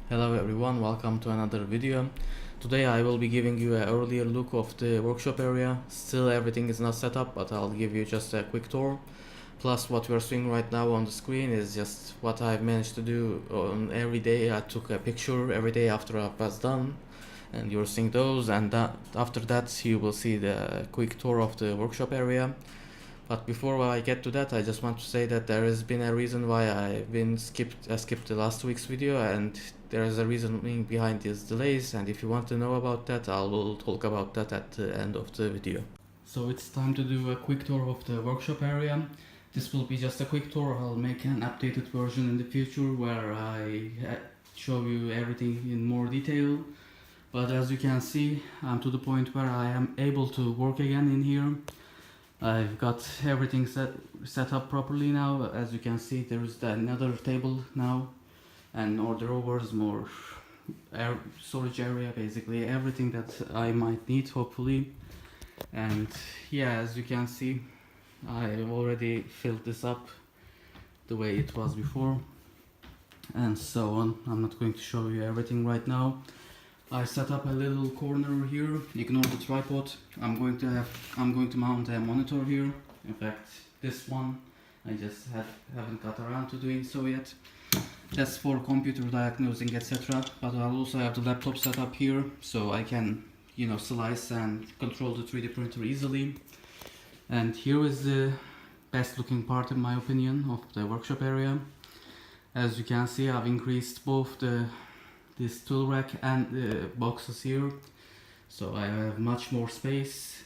Hello everyone, welcome to another video. Today I will be giving you an earlier look of the workshop area. Still everything is not set up, but I'll give you just a quick tour. Plus what you are seeing right now on the screen is just what I've managed to do on every day. I took a picture every day after I was done, and you're seeing those, and after that you will see the quick tour of the workshop area. But before I get to that, I just want to say that there has been a reason why I skipped the last week's video, and there is a reasoning behind these delays. And if you want to know about that, I will talk about that at the end of the video. So it's time to do a quick tour of the workshop area. This will be just a quick tour. I'll make an updated version in the future where I show you everything in more detail. But as you can see, I'm to the point where I am able to work again in here. I've got everything set up properly now. As you can see, there is another table now, and more drawers, more storage area, basically everything that I might need, hopefully. And yeah, as you can see, I already filled this up the way it was before, and so on. I'm not going to show you everything right now. I set up a little corner here. Ignore the tripod. I'm going to mount a monitor here. In fact, this one I just haven't got around to doing so yet. That's for computer diagnosing, etc. But I'll also have the laptop set up here, so I can, slice and control the 3D printer easily. And here is the best looking part, in my opinion, of the workshop area. As you can see, I've increased both this tool rack and the boxes here, so I have much more space.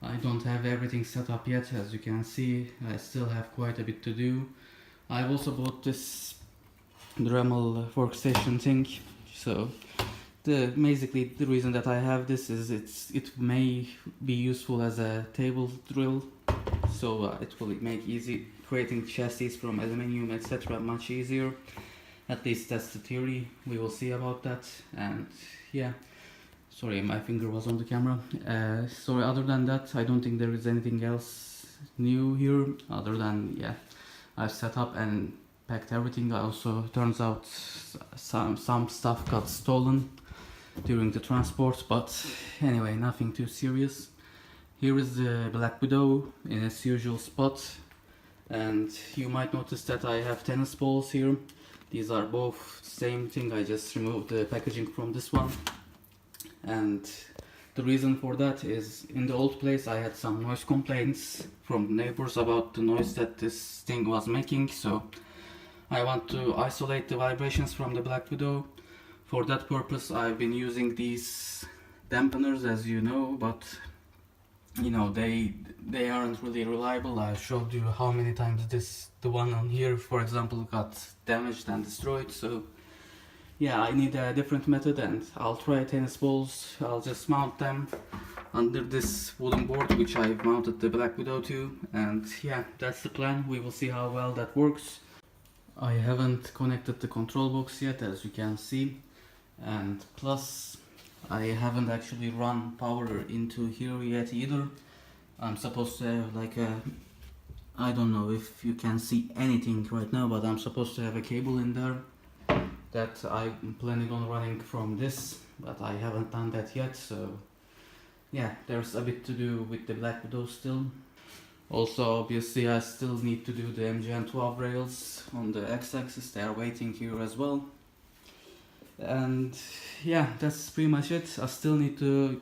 I don't have everything set up yet. As you can see, I still have quite a bit to do. I've also bought this Dremel workstation thing, so basically the reason that I have this is it may be useful as a table drill, so it will make creating chassis from aluminium, etc. much easier. At least that's the theory. We will see about that. And yeah, sorry, my finger was on the camera. Sorry, other than that, I don't think there is anything else new here, other than, yeah, I've set up and packed everything. Also, turns out some stuff got stolen during the transport, but anyway, nothing too serious. Here is the Black Widow in its usual spot, and you might notice that I have tennis balls here. These are both same thing. I just removed the packaging from this one, and the reason for that is in the old place I had some noise complaints from neighbors about the noise that this thing was making, so I want to isolate the vibrations from the Black Widow. For that purpose I've been using these dampeners, as you know, but they aren't really reliable. I showed you how many times the one on here, for example, got damaged and destroyed. So yeah, I need a different method, and I'll try tennis balls. I'll just mount them under this wooden board which I've mounted the Black Widow to, and yeah, that's the plan. We will see how well that works. I haven't connected the control box yet, as you can see, and plus I haven't actually run power into here yet either. I'm supposed to have I don't know if you can see anything right now, but I'm supposed to have a cable in there that I'm planning on running from this, but I haven't done that yet. So yeah, there's a bit to do with the Black Widow still. Also, obviously, I still need to do the MGN12 rails on the X-axis. They are waiting here as well. And yeah, that's pretty much it. I still need to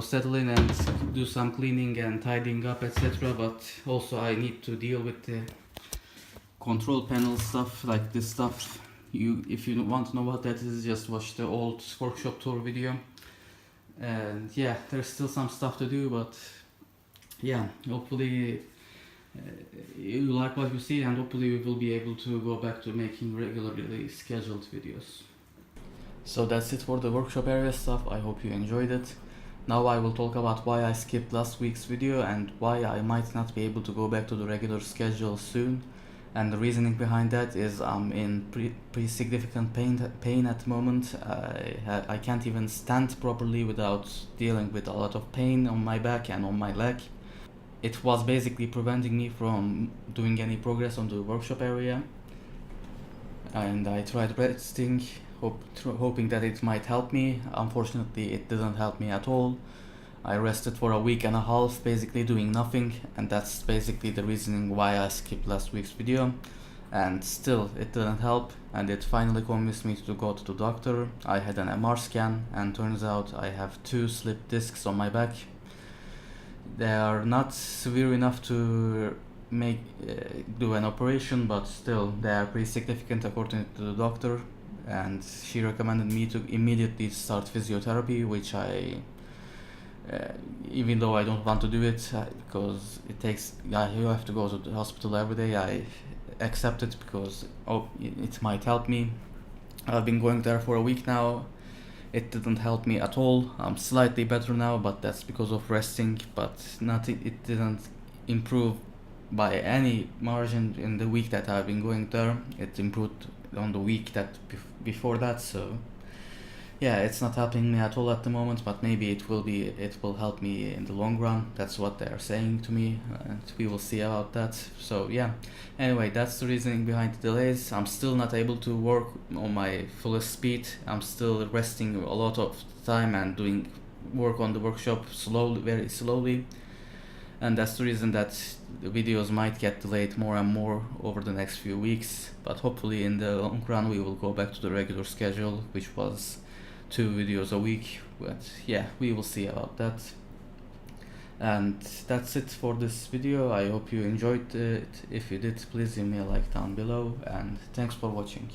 settle in and do some cleaning and tidying up, etc. But also I need to deal with the control panel stuff, like this stuff. If you want to know what that is, just watch the old workshop tour video. And yeah, there's still some stuff to do, but yeah, hopefully you like what you see, and hopefully we will be able to go back to making regularly scheduled videos. So that's it for the workshop area stuff. I hope you enjoyed it. Now I will talk about why I skipped last week's video and why I might not be able to go back to the regular schedule soon. And the reasoning behind that is I'm in pretty significant pain at the moment. I can't even stand properly without dealing with a lot of pain on my back and on my leg. It was basically preventing me from doing any progress on the workshop area. and I tried resting, hoping that it might help me. Unfortunately, it didn't help me at all. I rested for a week and a half, basically doing nothing, and that's basically the reasoning why I skipped last week's video. And still, it didn't help, and it finally convinced me to go to the doctor. I had an MR scan, and turns out I have 2 slipped discs on my back. They are not severe enough to do an operation, but still they are pretty significant according to the doctor, and she recommended me to immediately start physiotherapy, which I even though I don't want to do it because it takes, you have to go to the hospital every day, I accept it because it might help me. I've been going there for a week now. It didn't help me at all. I'm slightly better now, but that's because of resting, but it didn't improve by any margin in the week that I've been going there. It improved on the week that before that, so yeah, it's not helping me at all at the moment, but maybe it will help me in the long run. That's what they are saying to me, and we will see about that. So yeah, anyway, that's the reasoning behind the delays. I'm still not able to work on my fullest speed. I'm still resting a lot of time and doing work on the workshop very slowly, and that's the reason that the videos might get delayed more and more over the next few weeks. But hopefully in the long run we will go back to the regular schedule, which was 2 videos a week. But yeah, we will see about that. And that's it for this video. I hope you enjoyed it. If you did, please leave me a like down below, and thanks for watching.